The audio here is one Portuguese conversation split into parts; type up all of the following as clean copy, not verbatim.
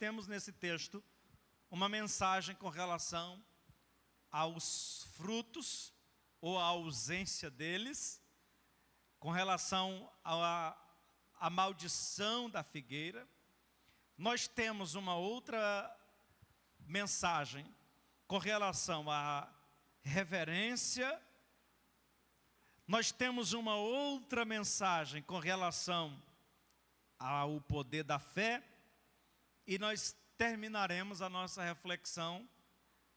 temos nesse texto uma mensagem com relação aos frutos, ou a ausência deles, com relação à maldição da figueira. Nós temos uma outra mensagem com relação à reverência. Nós temos uma outra mensagem com relação ao poder da fé. E nós terminaremos a nossa reflexão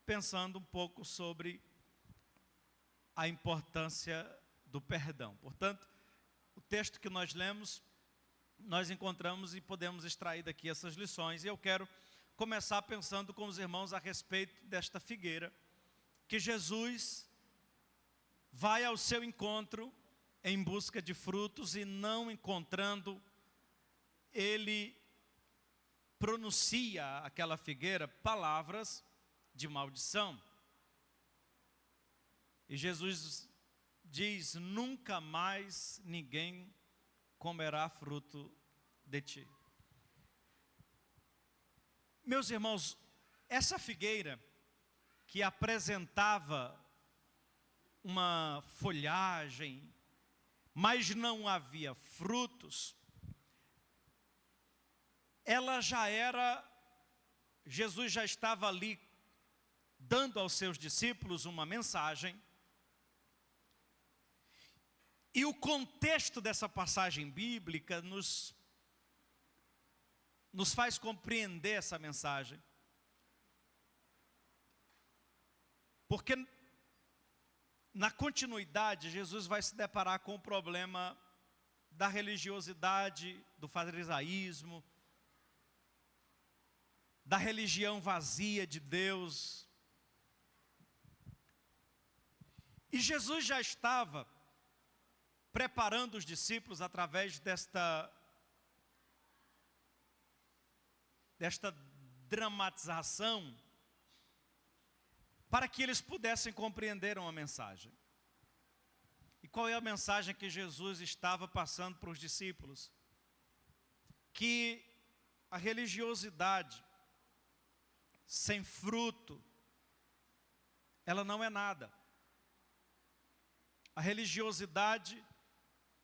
pensando um pouco sobre a importância do perdão. Portanto, o texto que nós lemos, nós encontramos e podemos extrair daqui essas lições. E eu quero começar pensando com os irmãos a respeito desta figueira, que Jesus vai ao seu encontro em busca de frutos e, não encontrando, ele pronuncia aquela figueira palavras de maldição. E Jesus diz: nunca mais ninguém comerá fruto de ti. Meus irmãos, essa figueira que apresentava uma folhagem, mas não havia frutos, ela já era, Jesus já estava ali dando aos seus discípulos uma mensagem. E o contexto dessa passagem bíblica nos faz compreender essa mensagem. Porque na continuidade, Jesus vai se deparar com o problema da religiosidade, do farisaísmo, da religião vazia de Deus. E Jesus já estava preparando os discípulos através desta dramatização, para que eles pudessem compreender uma mensagem. E qual é a mensagem que Jesus estava passando para os discípulos? Que a religiosidade sem fruto, ela não é nada. A religiosidade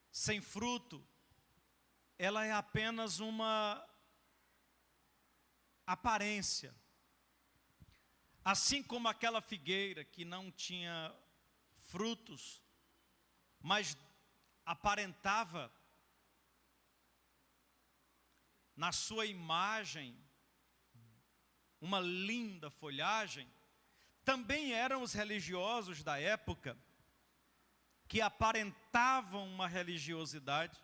sem fruto, ela é apenas uma aparência. Assim como aquela figueira que não tinha frutos, mas aparentava na sua imagem uma linda folhagem, também eram os religiosos da época que aparentavam uma religiosidade,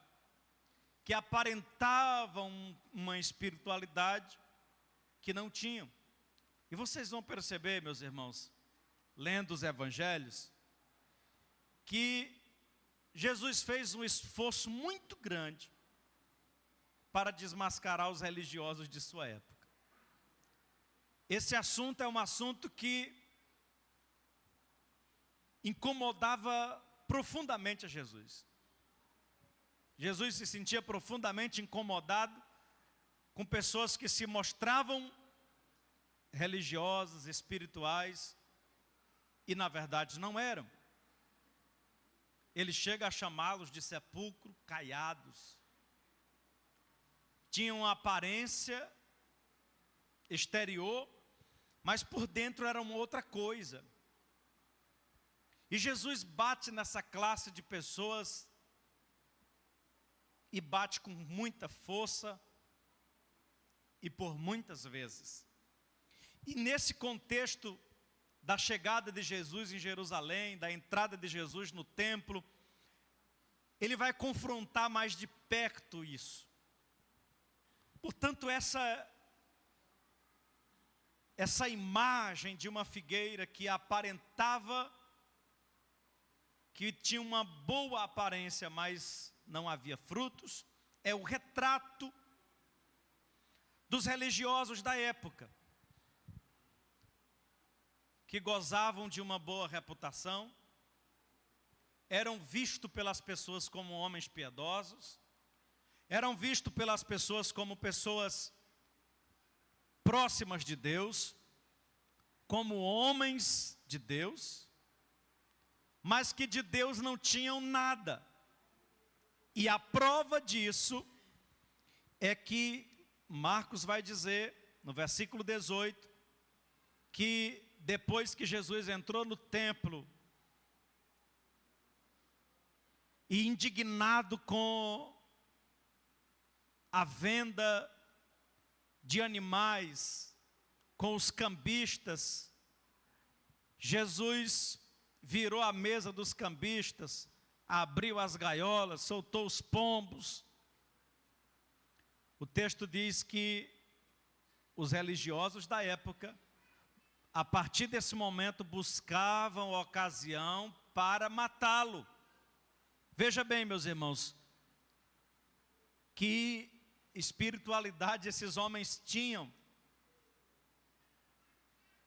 que aparentavam uma espiritualidade que não tinham. E vocês vão perceber, meus irmãos, lendo os evangelhos, que Jesus fez um esforço muito grande para desmascarar os religiosos de sua época. Esse assunto é um assunto que incomodava profundamente a Jesus. Jesus se sentia profundamente incomodado com pessoas que se mostravam religiosas, espirituais, e na verdade não eram. Ele chega a chamá-los de sepulcro caiados. Tinham uma aparência exterior, mas por dentro era uma outra coisa. E Jesus bate nessa classe de pessoas, e bate com muita força, e por muitas vezes. E nesse contexto da chegada de Jesus em Jerusalém, da entrada de Jesus no templo, ele vai confrontar mais de perto isso. Portanto, essa imagem de uma figueira que aparentava, que tinha uma boa aparência, mas não havia frutos, é o retrato dos religiosos da época, que gozavam de uma boa reputação, eram vistos pelas pessoas como homens piedosos, eram vistos pelas pessoas como pessoas próximas de Deus, como homens de Deus, mas que de Deus não tinham nada. E a prova disso é que Marcos vai dizer, no versículo 18, que depois que Jesus entrou no templo, e indignado com a venda de animais, com os cambistas, Jesus virou a mesa dos cambistas, abriu as gaiolas, soltou os pombos. O texto diz que os religiosos da época, a partir desse momento, buscavam ocasião para matá-lo. Veja bem, meus irmãos, que espiritualidade esses homens tinham,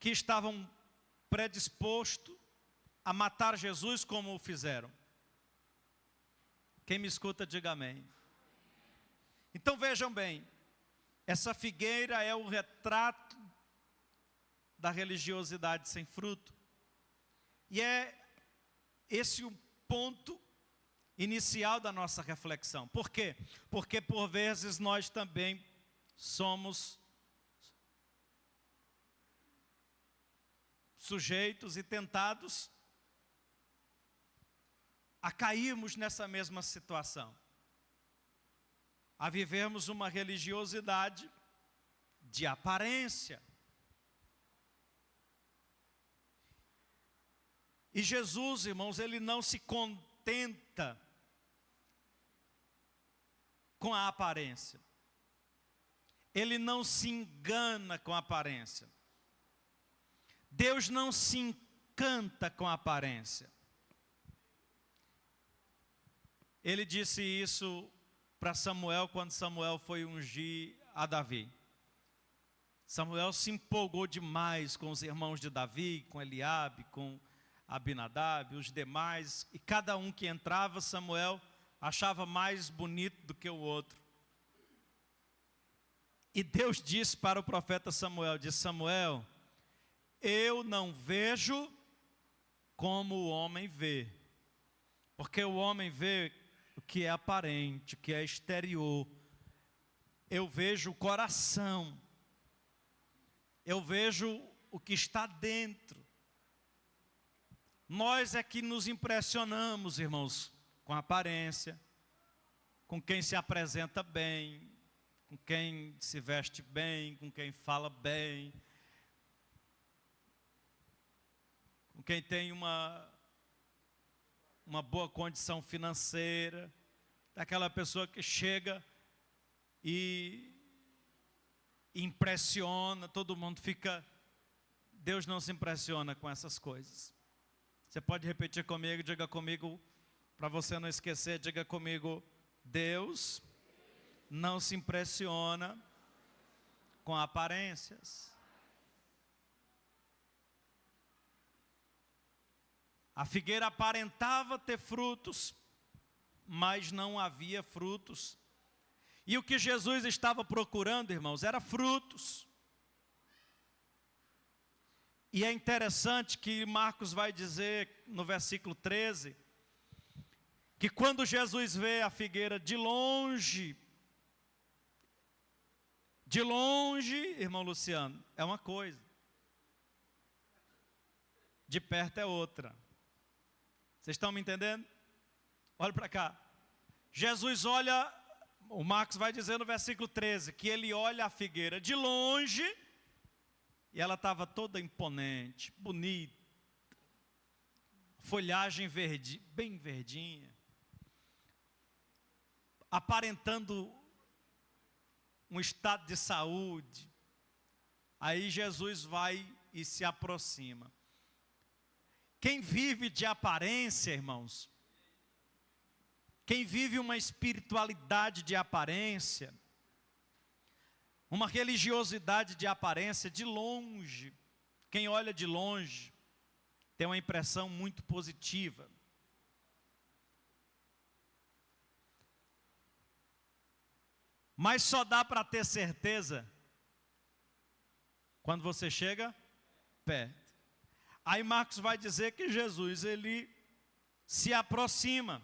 que estavam predispostos a matar Jesus como o fizeram. Quem me escuta, diga amém. Então vejam bem, essa figueira é o retrato da religiosidade sem fruto. E é esse o ponto inicial da nossa reflexão. Por quê? Porque por vezes nós também somos sujeitos e tentados a cairmos nessa mesma situação, a vivermos uma religiosidade de aparência. E Jesus, irmãos, ele não se contenta com a aparência. Ele não se engana com a aparência. Deus não se encanta com a aparência. Ele disse isso para Samuel quando Samuel foi ungir a Davi. Samuel se empolgou demais com os irmãos de Davi, com Eliabe, com Abinadab, os demais, e cada um que entrava, Samuel achava mais bonito do que o outro. E Deus disse para o profeta Samuel, disse: Samuel, eu não vejo como o homem vê, porque o homem vê o que é aparente, o que é exterior. Eu vejo o coração, eu vejo o que está dentro. Nós é que nos impressionamos, irmãos, com a aparência, com quem se apresenta bem, com quem se veste bem, com quem fala bem, com quem tem uma boa condição financeira, daquela pessoa que chega e impressiona, todo mundo fica. Deus não se impressiona com essas coisas. Você pode repetir comigo, diga comigo, para você não esquecer, diga comigo: Deus não se impressiona com aparências. A figueira aparentava ter frutos, mas não havia frutos. E o que Jesus estava procurando, irmãos, era frutos. E é interessante que Marcos vai dizer no versículo 13, que quando Jesus vê a figueira de longe, irmão Luciano, é uma coisa, de perto é outra. Vocês estão me entendendo? Olha para cá. Jesus olha, o Marcos vai dizer no versículo 13, que ele olha a figueira de longe, e ela estava toda imponente, bonita, folhagem verde, bem verdinha, aparentando um estado de saúde. Aí Jesus vai e se aproxima. Quem vive de aparência, irmãos, quem vive uma espiritualidade de aparência, uma religiosidade de aparência, de longe, quem olha de longe, tem uma impressão muito positiva. Mas só dá para ter certeza Quando você chega perto. Aí Marcos vai dizer que Jesus, ele se aproxima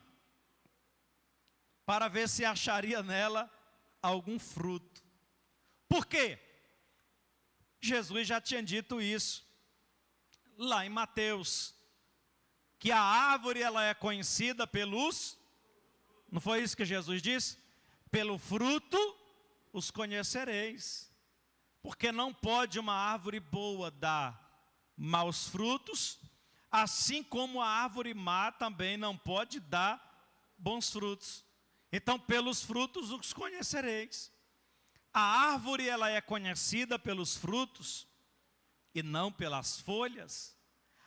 para ver se acharia nela algum fruto. Por quê? Jesus já tinha dito isso lá em Mateus, que a árvore ela é conhecida pelos, não foi isso que Jesus disse? Pelo fruto os conhecereis. Porque não pode uma árvore boa dar maus frutos, assim como a árvore má também não pode dar bons frutos. Então, pelos frutos os conhecereis. A árvore ela é conhecida pelos frutos e não pelas folhas.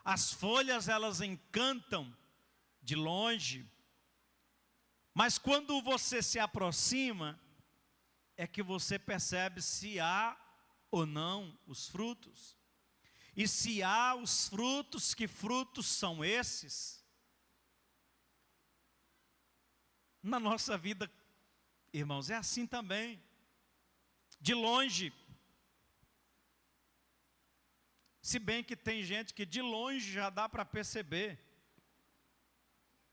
As folhas elas encantam de longe, mas quando você se aproxima, é que você percebe se há ou não os frutos. E se há os frutos, que frutos são esses? Na nossa vida, irmãos, é assim também. De longe. Se bem que tem gente que de longe já dá para perceber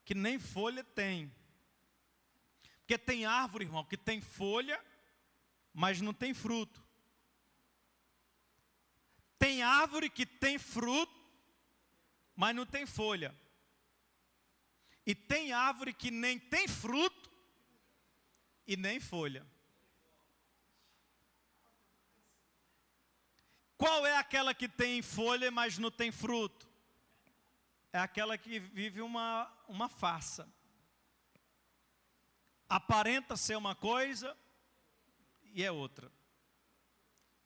que nem folha tem. Porque tem árvore, irmão, que tem folha, mas não tem fruto. Tem árvore que tem fruto, mas não tem folha. E tem árvore que nem tem fruto e nem folha. Qual é aquela que tem folha, mas não tem fruto? É aquela que vive uma farsa. Aparenta ser uma coisa e é outra.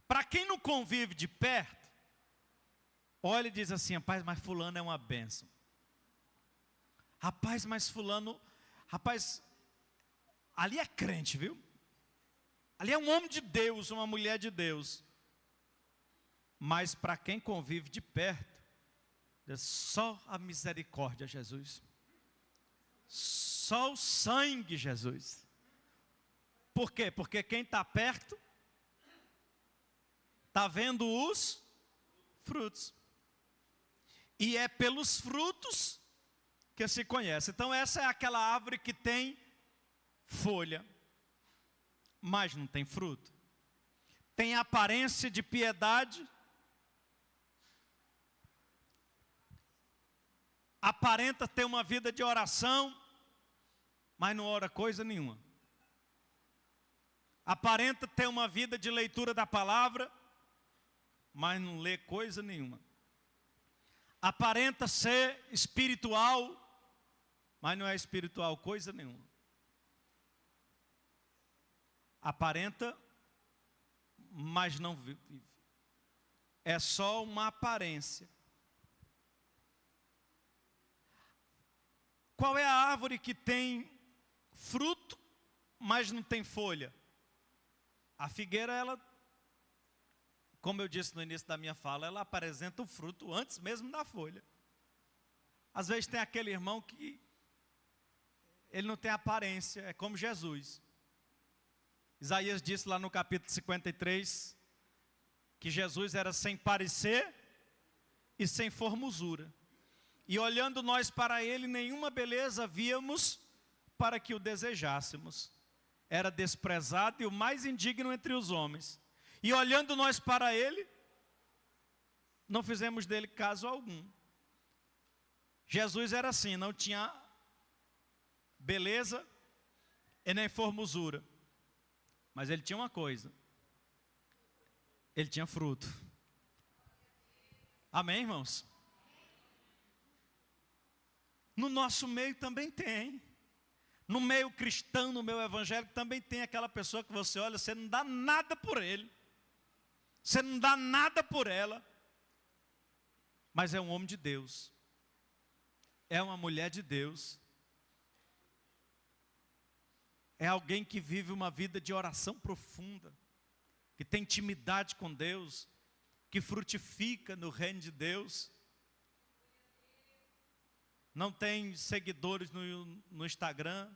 Para quem não convive de perto, olha e diz assim: rapaz, mas fulano é uma bênção. Rapaz, mas fulano, rapaz, ali é crente, viu? Ali é um homem de Deus, uma mulher de Deus. Mas para quem convive de perto, é só a misericórdia, Jesus. Só o sangue, Jesus. Por quê? Porque quem está perto está vendo os frutos. E é pelos frutos que se conhece. Então essa é aquela árvore que tem folha, mas não tem fruto. Tem aparência de piedade, aparenta ter uma vida de oração, mas não ora coisa nenhuma. Aparenta ter uma vida de leitura da palavra, mas não lê coisa nenhuma. Aparenta ser espiritual, mas não é espiritual coisa nenhuma. Aparenta, mas não vive. É só uma aparência. Qual é a árvore que tem fruto, mas não tem folha? A figueira, ela, como eu disse no início da minha fala, ela apresenta o fruto antes mesmo da folha. Às vezes tem aquele irmão que ele não tem aparência, é como Jesus. Isaías disse lá no capítulo 53, que Jesus era sem parecer e sem formosura. E olhando nós para ele, nenhuma beleza víamos para que o desejássemos. Era desprezado e o mais indigno entre os homens. E olhando nós para ele, não fizemos dele caso algum. Jesus era assim, não tinha beleza e nem formosura. Mas ele tinha uma coisa. Ele tinha fruto. Amém, irmãos? No nosso meio também tem. No meio cristão, no meio evangélico, também tem aquela pessoa que você olha, você não dá nada por ele. Você não dá nada por ela. Mas é um homem de Deus. É uma mulher de Deus. É alguém que vive uma vida de oração profunda. Que tem intimidade com Deus. Que frutifica no reino de Deus. Não tem seguidores no Instagram.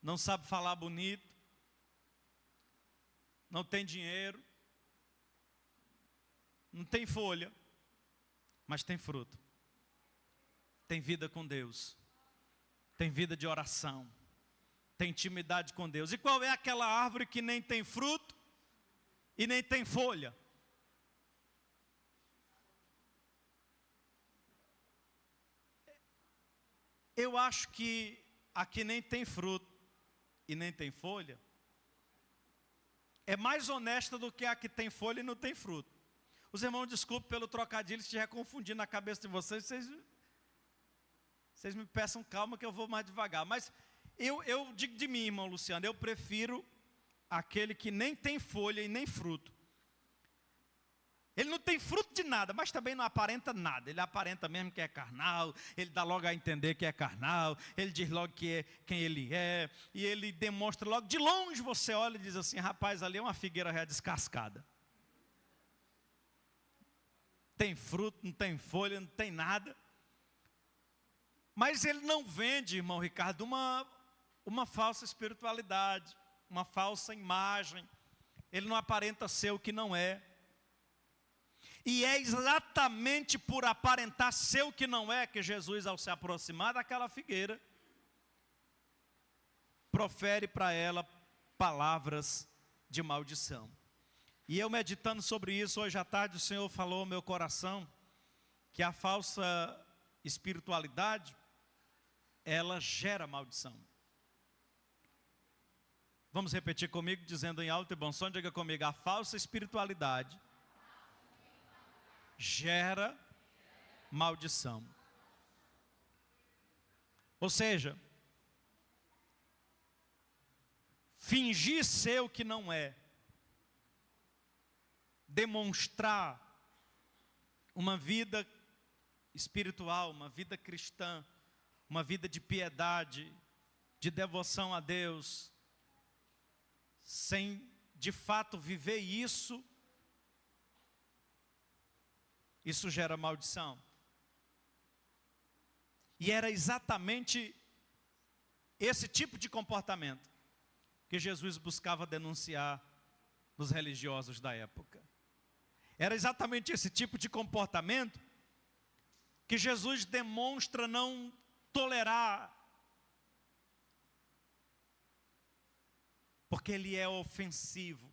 Não sabe falar bonito. Não tem dinheiro. não tem folha, mas tem fruto. Tem vida com Deus. Tem vida de oração. Tem intimidade com Deus. E qual é aquela árvore que nem tem fruto e nem tem folha? Eu acho que a que nem tem fruto e nem tem folha é mais honesta do que a que tem folha e não tem fruto. Os irmãos, desculpe pelo trocadilho, se estiver confundindo na cabeça de vocês, vocês me peçam calma que eu vou mais devagar. Mas eu digo de mim, irmão Luciano, eu prefiro aquele que nem tem folha e nem fruto. Ele não tem fruto de nada, mas também não aparenta nada. Ele aparenta mesmo que é carnal, ele dá logo a entender que é carnal, ele diz logo que é quem ele é, e ele demonstra logo, de longe você olha e diz assim, rapaz, ali é uma figueira já descascada. Tem fruto, não tem folha, não tem nada. Mas ele não vende, irmão Ricardo, uma falsa espiritualidade, uma falsa imagem. Ele não aparenta ser o que não é. E é exatamente por aparentar ser o que não é que Jesus, ao se aproximar daquela figueira, profere para ela palavras de maldição. E eu meditando sobre isso, hoje à tarde o Senhor falou ao meu coração que a falsa espiritualidade, ela gera maldição. Vamos repetir comigo, dizendo em alto e bom som, diga comigo, a falsa espiritualidade gera maldição. Ou seja, fingir ser o que não é, demonstrar uma vida espiritual, uma vida cristã, uma vida de piedade, de devoção a Deus, sem de fato viver isso gera maldição. E era exatamente esse tipo de comportamento que Jesus buscava denunciar nos religiosos da época. Era exatamente esse tipo de comportamento que Jesus demonstra não tolerar, porque ele é ofensivo.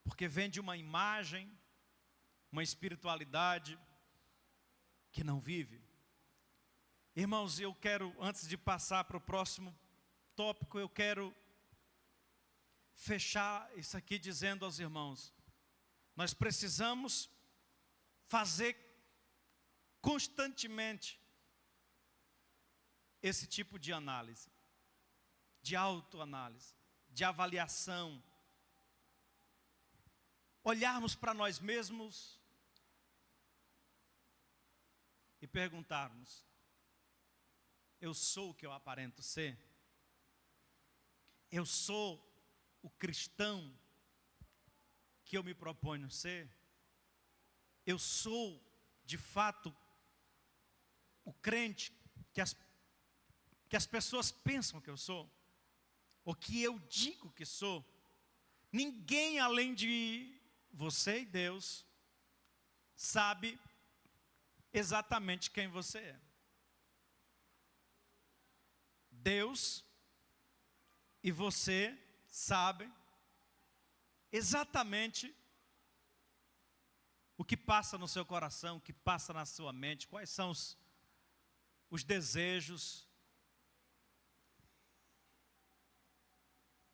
Porque vende uma imagem, uma espiritualidade que não vive. Irmãos, eu quero, antes de passar para o próximo tópico, eu quero fechar isso aqui dizendo aos irmãos, nós precisamos fazer constantemente esse tipo de análise, de autoanálise, de avaliação, olharmos para nós mesmos e perguntarmos, eu sou o que eu aparento ser? Eu sou o cristão que eu me proponho ser? Eu sou, de fato, o crente que as pessoas pensam que eu sou? Ou que eu digo que sou? Ninguém além de você e Deus sabe exatamente quem você é. Deus e você sabem exatamente o que passa no seu coração, o que passa na sua mente, quais são os desejos,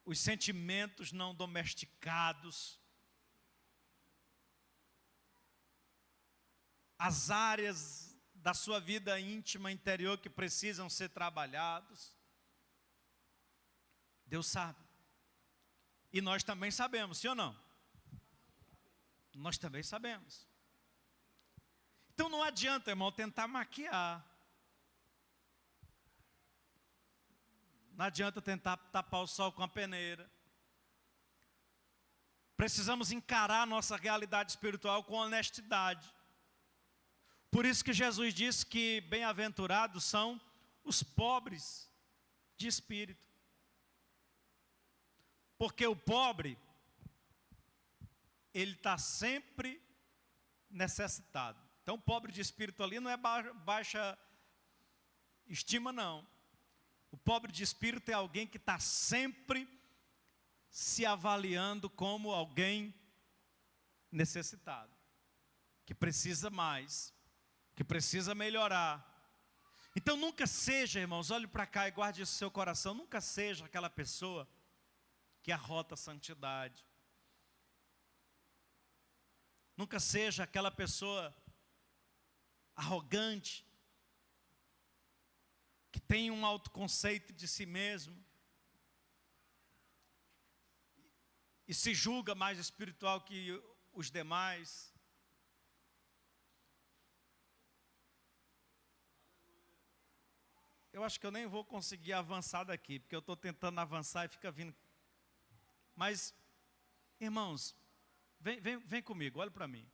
os sentimentos não domesticados, as áreas da sua vida íntima interior que precisam ser trabalhados. Deus sabe. E nós também sabemos, sim ou não? Nós também sabemos. Então não adianta, irmão, tentar maquiar. Não adianta tentar tapar o sol com a peneira. Precisamos encarar a nossa realidade espiritual com honestidade. Por isso que Jesus disse que bem-aventurados são os pobres de espírito. Porque o pobre, ele está sempre necessitado. Então, o pobre de espírito ali não é baixa estima, não. O pobre de espírito é alguém que está sempre se avaliando como alguém necessitado, que precisa mais, que precisa melhorar. Então nunca seja, irmãos, olhe para cá e guarde isso no seu coração, nunca seja aquela pessoa que arrota a santidade. Nunca seja aquela pessoa arrogante, que tem um autoconceito de si mesmo e se julga mais espiritual que os demais. Eu acho que eu nem vou conseguir avançar daqui, porque eu estou tentando avançar e fica vindo. Mas, irmãos, vem comigo, olha para mim.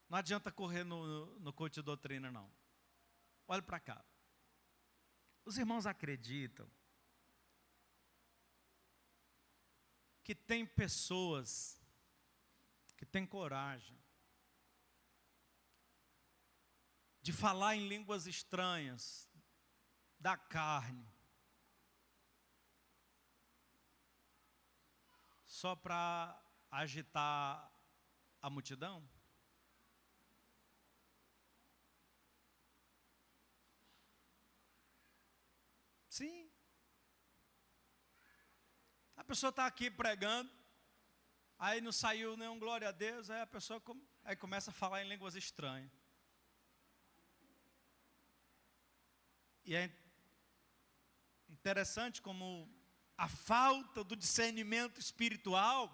Não adianta correr no coach de doutrina, não. Olha para cá. Os irmãos acreditam que tem pessoas que têm coragem de falar em línguas estranhas, da carne, só para agitar a multidão? Sim. A pessoa está aqui pregando, aí não saiu nenhum glória a Deus, aí a pessoa aí começa a falar em línguas estranhas. E é interessante como a falta do discernimento espiritual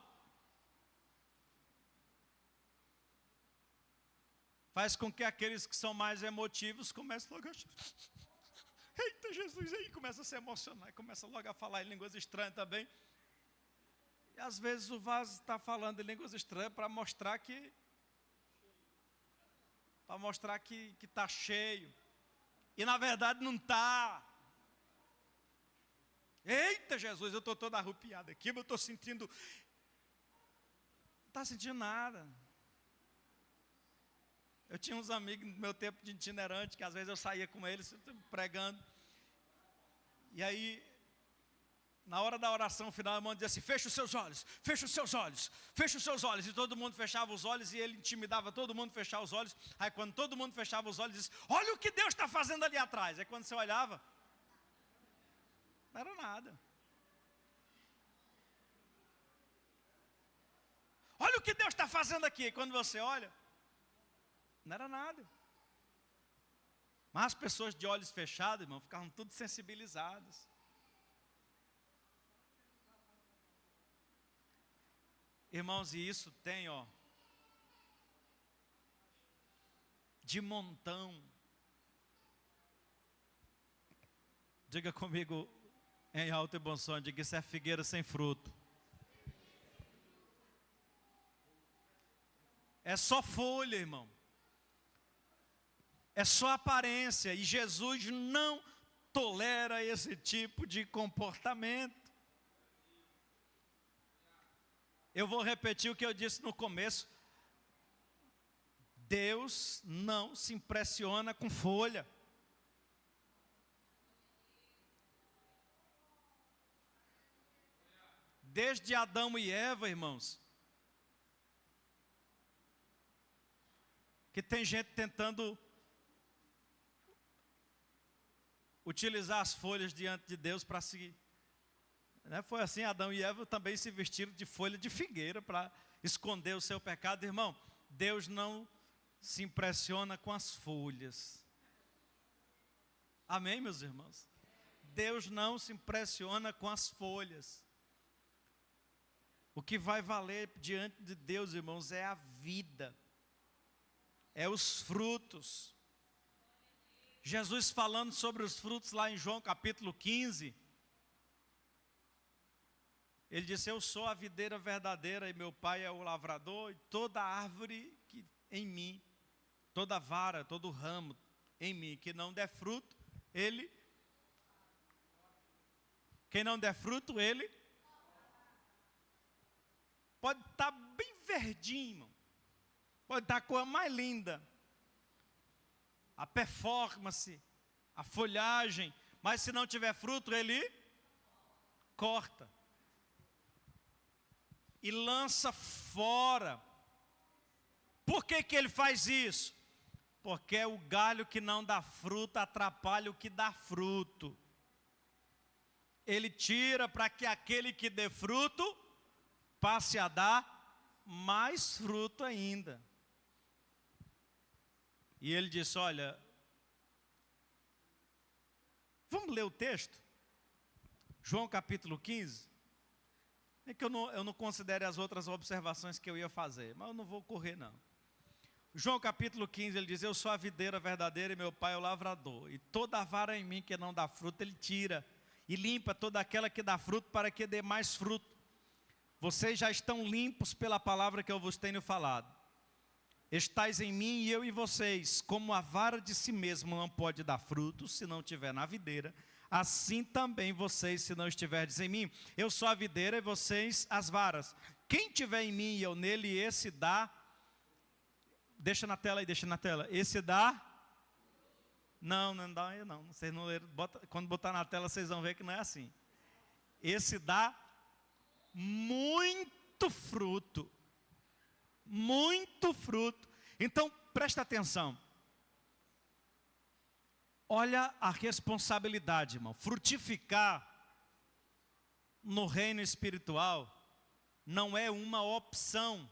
faz com que aqueles que são mais emotivos comecem logo a... Eita, Jesus, aí começa a se emocionar, e começa logo a falar em línguas estranhas também. E às vezes o vaso está falando em línguas estranhas para mostrar que está cheio. E na verdade não está. Eita, Jesus, eu estou todo arrupiado aqui, mas eu estou sentindo... Não está sentindo nada. Eu tinha uns amigos no meu tempo de itinerante, que às vezes eu saía com eles pregando. E aí, na hora da oração final, o irmão dizia assim: fecha os seus olhos, fecha os seus olhos, fecha os seus olhos. E todo mundo fechava os olhos e ele intimidava todo mundo a fechar os olhos. Aí quando todo mundo fechava os olhos, disse: olha o que Deus está fazendo ali atrás. Aí quando você olhava, não era nada. Olha o que Deus está fazendo aqui. E quando você olha, não era nada. Mas as pessoas de olhos fechados, irmão, ficavam tudo sensibilizadas. Irmãos, e isso tem, de montão. Diga comigo em alto e bom som, diga: isso é figueira sem fruto. É só folha, irmão. É só aparência. E Jesus não tolera esse tipo de comportamento. Eu vou repetir o que eu disse no começo. Deus não se impressiona com folha. Desde Adão e Eva, irmãos, que tem gente tentando utilizar as folhas diante de Deus para seguir. Foi assim, Adão e Eva também se vestiram de folha de figueira para esconder o seu pecado. Irmão, Deus não se impressiona com as folhas. Amém, meus irmãos? Deus não se impressiona com as folhas. O que vai valer diante de Deus, irmãos, é a vida. É os frutos. Jesus falando sobre os frutos lá em João capítulo 15. Ele disse: eu sou a videira verdadeira e meu pai é o lavrador. E toda árvore que em mim, toda vara, todo ramo em mim que não der fruto, ele Quem não der fruto, ele pode estar bem verdinho, irmão. Pode estar a cor mais linda. A performance, a folhagem. Mas se não tiver fruto, ele corta. E lança fora. Por que que ele faz isso? Porque é o galho que não dá fruto atrapalha o que dá fruto. Ele tira para que aquele que dê fruto passe a dar mais fruto ainda. E ele disse, olha, vamos ler o texto? João capítulo 15. É que eu não considere as outras observações que eu ia fazer, mas eu não vou correr não. João capítulo 15, ele diz, eu sou a videira verdadeira e meu pai é o lavrador. E toda a vara em mim que não dá fruto, ele tira. E limpa toda aquela que dá fruto para que dê mais fruto. Vocês já estão limpos pela palavra que eu vos tenho falado. Estais em mim e eu em vocês. Como a vara de si mesmo não pode dar fruto se não estiver na videira, assim também vocês se não estiverdes em mim. Eu sou a videira e vocês as varas. Quem tiver em mim e eu nele, esse dá. Deixa na tela aí, deixa na tela. Esse dá. Não dá aí não. Vocês não leram. Quando botar na tela vocês vão ver que não é assim. Esse dá muito fruto. Muito fruto. Então, presta atenção. Olha a responsabilidade, irmão. Frutificar no reino espiritual não é uma opção.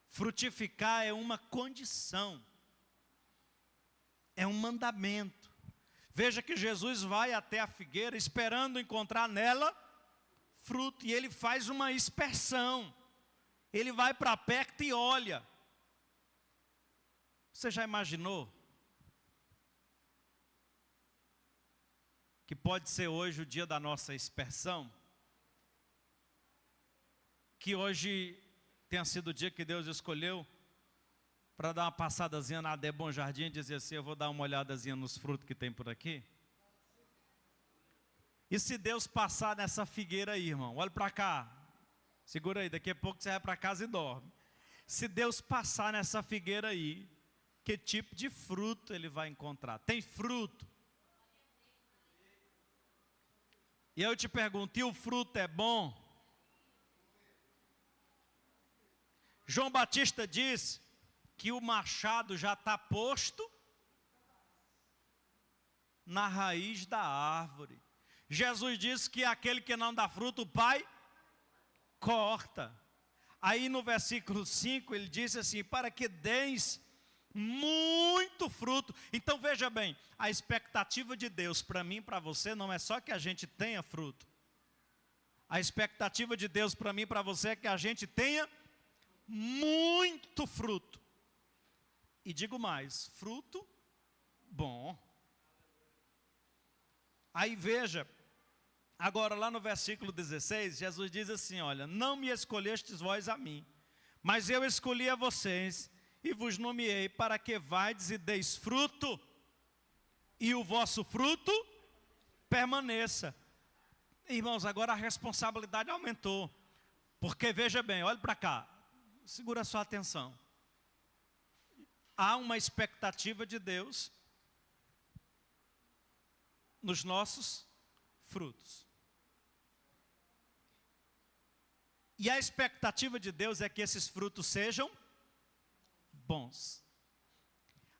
Frutificar é uma condição. É um mandamento. Veja que Jesus vai até a figueira esperando encontrar nela fruto. E ele faz uma aspersão. Ele vai para perto e olha. Você já imaginou que pode ser hoje o dia da nossa aspersão? Que hoje tenha sido o dia que Deus escolheu para dar uma passadazinha na Adé Bom Jardim e dizer assim, eu vou dar uma olhadazinha nos frutos que tem por aqui? E se Deus passar nessa figueira aí, irmão, olha para cá, segura aí, daqui a pouco você vai para casa e dorme. Se Deus passar nessa figueira aí, que tipo de fruto ele vai encontrar? Tem fruto? E eu te pergunto, e o fruto é bom? João Batista disse que o machado já está posto na raiz da árvore. Jesus disse que aquele que não dá fruto, o Pai corta. Aí no versículo 5 ele disse assim, para que deis muito fruto. Então veja bem, a expectativa de Deus para mim e para você não é só que a gente tenha fruto. A expectativa de Deus para mim e para você é que a gente tenha muito fruto. E digo mais, fruto bom. Aí veja, agora lá no versículo 16, Jesus diz assim, olha, não me escolhestes vós a mim, mas eu escolhi a vocês e vos nomeei para que vades e deis fruto, e o vosso fruto permaneça. Irmãos, agora a responsabilidade aumentou, porque veja bem, olha para cá, segura a sua atenção. Há uma expectativa de Deus nos nossos frutos. E a expectativa de Deus é que esses frutos sejam bons.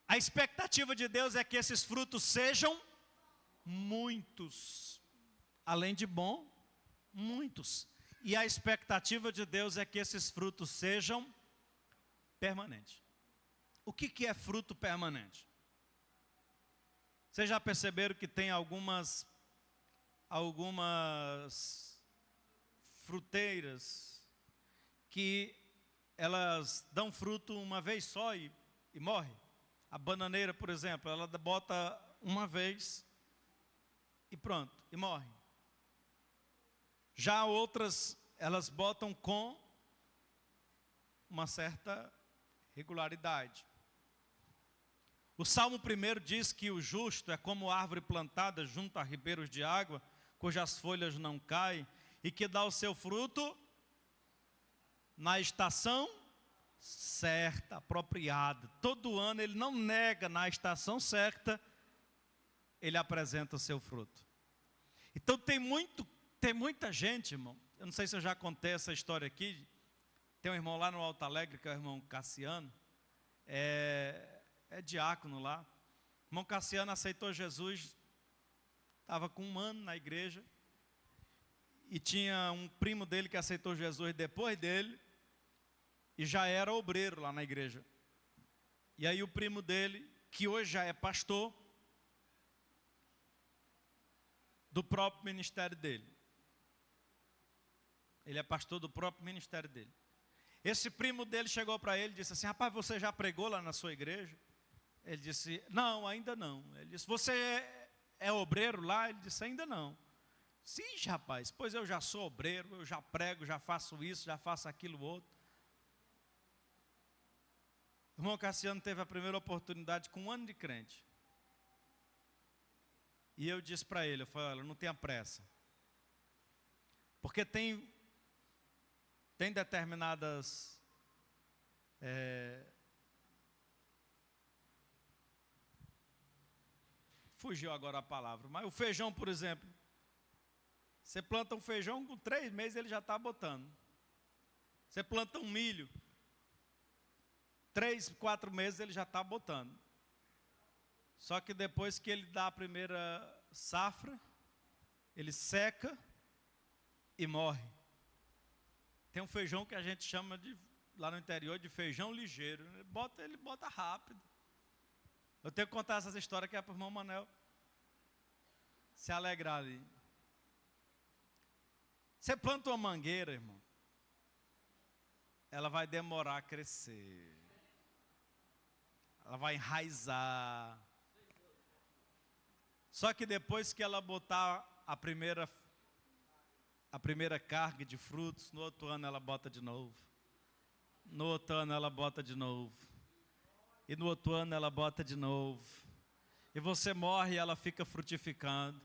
A expectativa de Deus é que esses frutos sejam muitos. Além de bom, muitos. E a expectativa de Deus é que esses frutos sejam permanentes. O que é fruto permanente? Vocês já perceberam que tem algumas fruteiras que elas dão fruto uma vez só e morre? A bananeira, por exemplo, ela bota uma vez e pronto, e morre. Já outras, elas botam com uma certa regularidade. O Salmo 1 diz que o justo é como árvore plantada junto a ribeiros de água, cujas folhas não caem, e que dá o seu fruto na estação certa, apropriada. Todo ano ele não nega, na estação certa, ele apresenta o seu fruto. Então tem muita gente, irmão. Eu não sei se eu já contei essa história aqui. Tem um irmão lá no Alto Alegre, que é o irmão Cassiano, é diácono lá. O irmão Cassiano aceitou Jesus, estava com 1 ano na igreja, e tinha um primo dele que aceitou Jesus depois dele, e já era obreiro lá na igreja. E aí o primo dele, que hoje já é pastor, do próprio ministério dele. Ele é pastor do próprio ministério dele. Esse primo dele chegou para ele e disse assim: rapaz, você já pregou lá na sua igreja? Ele disse: não, ainda não. Ele disse: você é obreiro lá? Ele disse: ainda não. Sim, rapaz, pois eu já sou obreiro, eu já prego, já faço isso, já faço aquilo outro. O irmão Cassiano teve a primeira oportunidade com 1 ano de crente. E eu disse para ele, eu falei: olha, não tenha pressa. Porque tem determinadas fugiu agora a palavra, mas o feijão, por exemplo, você planta um feijão, com 3 meses ele já está botando. Você planta um milho, 3, 4 meses ele já está botando. Só que depois que ele dá a primeira safra, ele seca e morre. Tem um feijão que a gente chama lá no interior de feijão ligeiro. Ele bota rápido. Eu tenho que contar essas histórias que é para o irmão Manel se alegrar ali. Você planta uma mangueira, irmão, ela vai demorar a crescer. Ela vai enraizar. Só que depois que ela botar a primeira carga de frutos, no outro ano ela bota de novo. No outro ano ela bota de novo. E no outro ano ela bota de novo. E você morre e ela fica frutificando.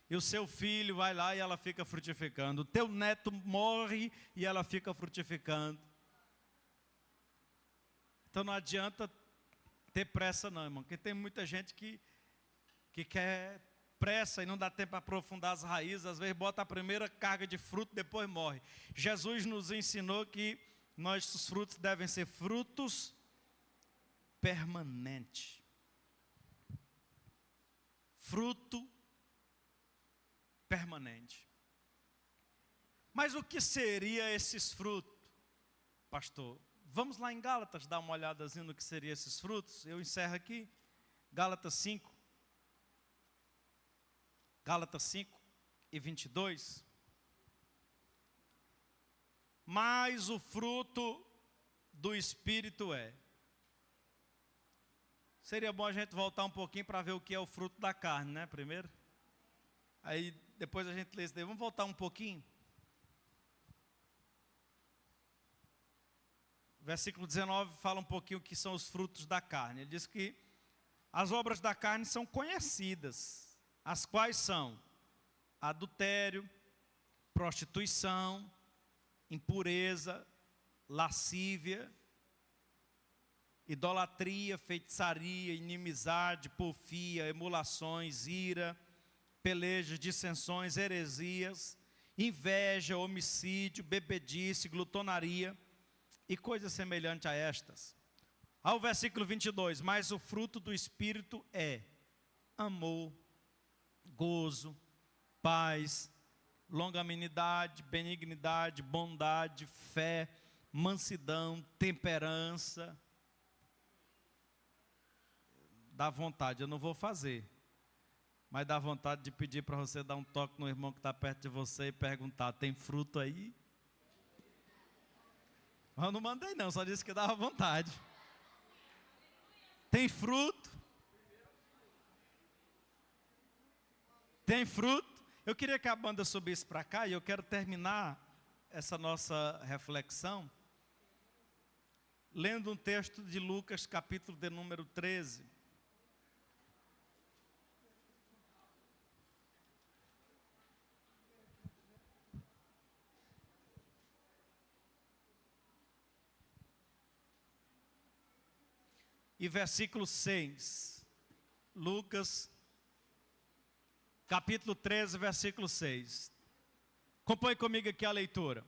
E o seu filho vai lá e ela fica frutificando. O teu neto morre e ela fica frutificando. Então não adianta ter pressa não, irmão. Porque tem muita gente que quer pressa e não dá tempo para aprofundar as raízes. Às vezes bota a primeira carga de fruto, depois morre. Jesus nos ensinou que nossos frutos devem ser frutos permanentes. Fruto permanente. Mas o que seria esses frutos, pastor? Vamos lá em Gálatas dar uma olhadazinha no que seriam esses frutos. Eu encerro aqui. Gálatas 5. Gálatas 5 e 22. Mas o fruto do Espírito é. Seria bom a gente voltar um pouquinho para ver o que é o fruto da carne, né? Primeiro. Aí depois a gente lê isso daí. Vamos voltar um pouquinho. Versículo 19 fala um pouquinho o que são os frutos da carne. Ele diz que as obras da carne são conhecidas, as quais são adultério, prostituição, impureza, lascívia, idolatria, feitiçaria, inimizade, porfia, emulações, ira, pelejas, dissensões, heresias, inveja, homicídio, bebedice, glutonaria e coisas semelhantes a estas. Ao versículo 22, mas o fruto do Espírito é amor, gozo, paz, longanimidade, benignidade, bondade, fé, mansidão, temperança. Dá vontade, eu não vou fazer, mas dá vontade de pedir para você dar um toque no irmão que está perto de você e perguntar: tem fruto aí? Eu não mandei não, só disse que dava vontade. Tem fruto? Tem fruto? Eu queria que a banda subisse para cá e eu quero terminar essa nossa reflexão lendo um texto de Lucas, capítulo de número 13. e versículo 6. Lucas, capítulo 13, versículo 6. Acompanhe comigo aqui a leitura.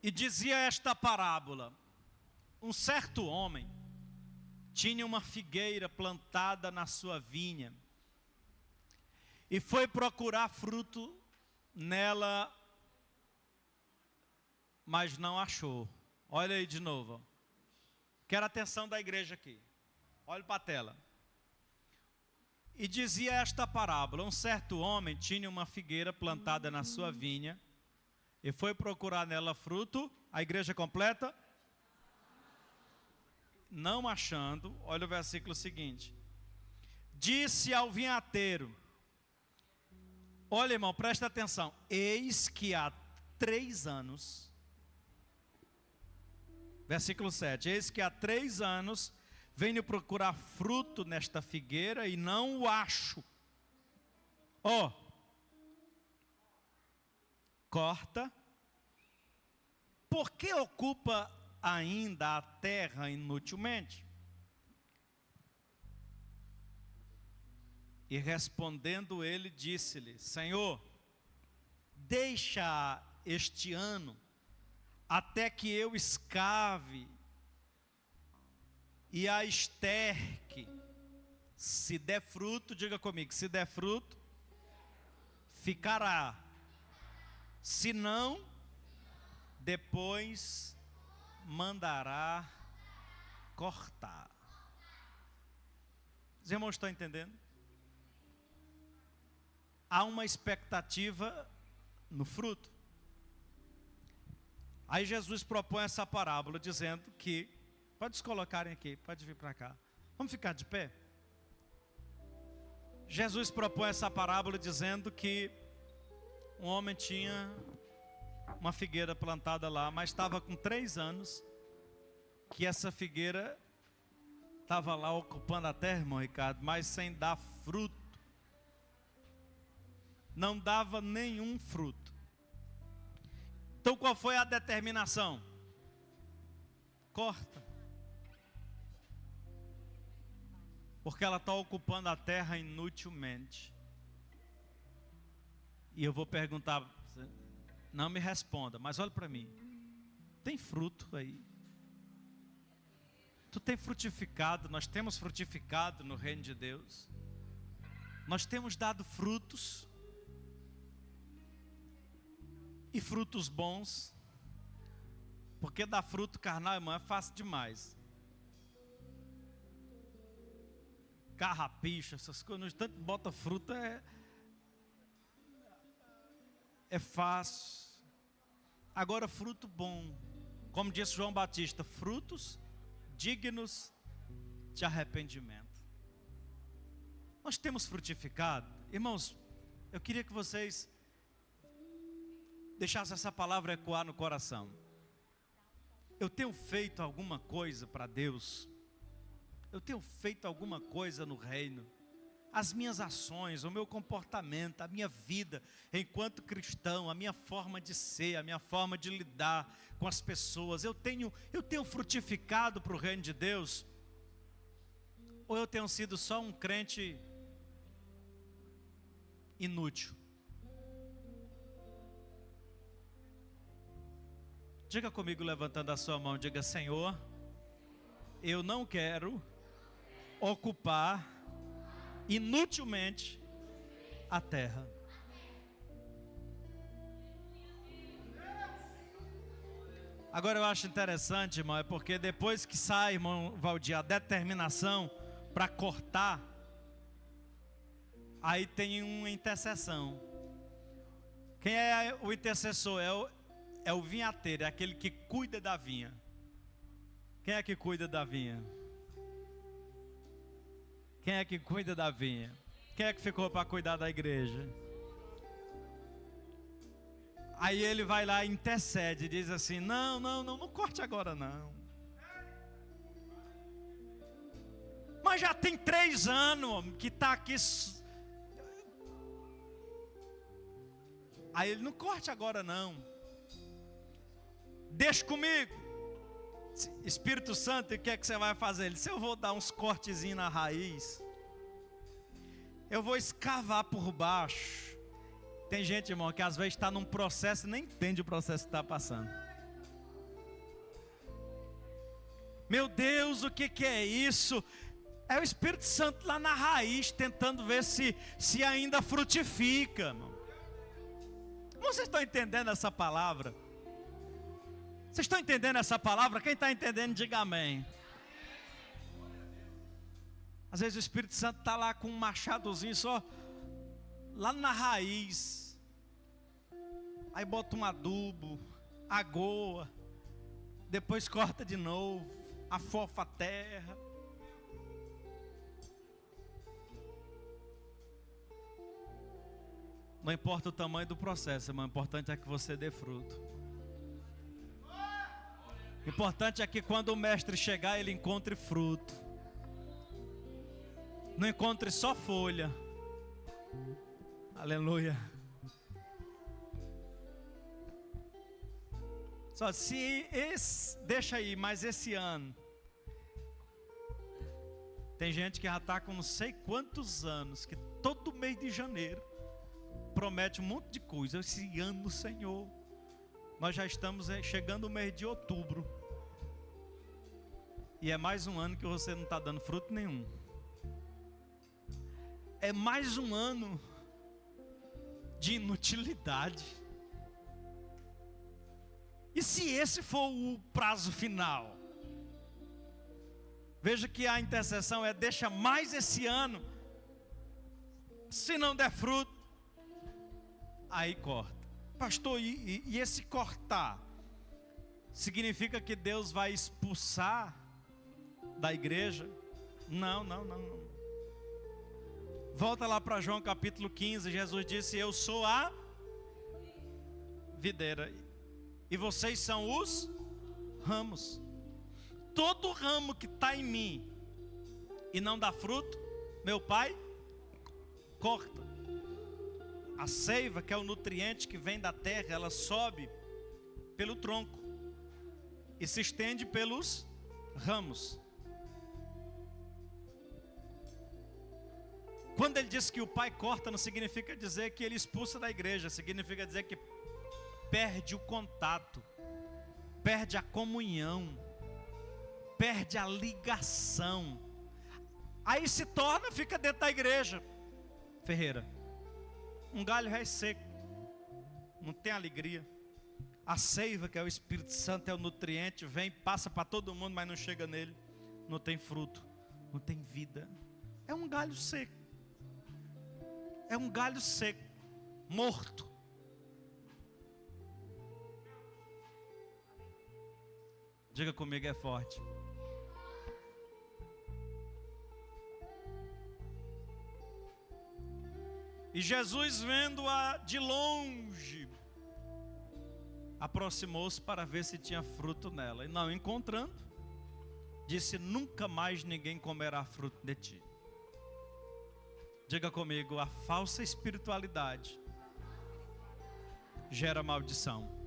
E dizia esta parábola: um certo homem tinha uma figueira plantada na sua vinha, e foi procurar fruto nela, mas não achou. Olha aí de novo. Quero a atenção da igreja aqui. Olha para a tela. E dizia esta parábola: um certo homem tinha uma figueira plantada na sua vinha, e foi procurar nela fruto. A igreja completa? Não achando. Olha o versículo seguinte. Disse ao vinhateiro: olha, irmão, presta atenção. Eis que há 3 anos, versículo 7, eis que há 3 anos venho procurar fruto nesta figueira e não o acho. Corta. Por que ocupa ainda a terra inutilmente? E respondendo ele, disse-lhe: Senhor, deixa este ano, até que eu escave e a esterque. Se der fruto, diga comigo, se der fruto, ficará. Se não, depois mandará cortar. Os irmãos estão entendendo? Há uma expectativa no fruto. Aí Jesus propõe essa parábola dizendo que, pode se colocarem aqui, pode vir para cá. Vamos ficar de pé? Jesus propõe essa parábola dizendo que um homem tinha uma figueira plantada lá, mas estava com 3 anos que essa figueira estava lá ocupando a terra, irmão Ricardo, mas sem dar fruto. Não dava nenhum fruto. Então qual foi a determinação? Corta. Porque ela está ocupando a terra inutilmente. E eu vou perguntar, não me responda, mas olha para mim. Tem fruto aí? Tu tem frutificado, nós temos frutificado no reino de Deus. Nós temos dado frutos. E frutos bons. Porque dar fruto carnal, irmão, é fácil demais. Carrapicho, essas coisas, no instante bota fruta, é fácil. Agora fruto bom, como disse João Batista, frutos dignos de arrependimento. Nós temos frutificado. Irmãos, eu queria que vocês deixassem essa palavra ecoar no coração. Eu tenho feito alguma coisa para Deus? Eu tenho feito alguma coisa no reino? As minhas ações, o meu comportamento, a minha vida enquanto cristão, a minha forma de ser, a minha forma de lidar com as pessoas, eu tenho frutificado para o reino de Deus? Ou eu tenho sido só um crente inútil? Diga comigo levantando a sua mão, diga: Senhor, eu não quero ocupar inutilmente a terra. Agora eu acho interessante, irmão, é porque depois que sai, irmão Valdir, a determinação para cortar, aí tem uma intercessão. Quem é o intercessor? É o vinhateiro, é aquele que cuida da vinha. Quem é que cuida da vinha? Quem é que cuida da vinha? Quem é que ficou para cuidar da igreja? Aí ele vai lá e intercede, diz assim: não corte agora não. Mas já tem 3 anos que está aqui. Aí ele: não corte agora não. Deixa comigo. Espírito Santo, o que é que você vai fazer? Ele disse, eu vou dar uns cortezinhos na raiz. Eu vou escavar por baixo. Tem gente, irmão, que às vezes está num processo e nem entende o processo que está passando. Meu Deus, o que é isso? É o Espírito Santo lá na raiz, tentando ver se ainda frutifica, irmão. Vocês estão entendendo essa palavra? Vocês estão entendendo essa palavra? Quem está entendendo, diga amém. Às vezes o Espírito Santo está lá com um machadozinho só, lá na raiz. Aí bota um adubo, agoa, depois corta de novo, afofa a terra. Não importa o tamanho do processo, irmão, o importante é que você dê fruto. O importante é que quando o mestre chegar, ele encontre fruto. Não encontre só folha. Aleluia. Só deixa aí, mas esse ano tem gente que já está com não sei quantos anos, que todo mês de janeiro promete um monte de coisa. Esse ano, Senhor, nós já estamos chegando o mês de outubro. E é mais um ano que você não está dando fruto nenhum. É mais um ano de inutilidade. E se esse for o prazo final? Veja que a intercessão é: deixa mais esse ano. Se não der fruto, aí corta. Pastor, e esse cortar significa que Deus vai expulsar da igreja? Não. Volta lá para João capítulo 15. Jesus disse: eu sou a videira e vocês são os ramos. Todo ramo que está em mim e não dá fruto, meu Pai corta. A seiva, que é o nutriente que vem da terra, ela sobe pelo tronco e se estende pelos ramos. Quando ele diz que o Pai corta, não significa dizer que ele expulsa da igreja. Significa dizer que perde o contato, perde a comunhão, perde a ligação. Aí se torna, fica dentro da igreja. Ferreira, um galho é seco, não tem alegria. A seiva, que é o Espírito Santo, é o nutriente, vem, passa para todo mundo, mas não chega nele. Não tem fruto, não tem vida. É um galho seco. É um galho seco, morto. Diga comigo, é forte. E Jesus, vendo-a de longe, aproximou-se para ver se tinha fruto nela. E não encontrando, disse: nunca mais ninguém comerá fruto de ti. Diga comigo: a falsa espiritualidade gera maldição.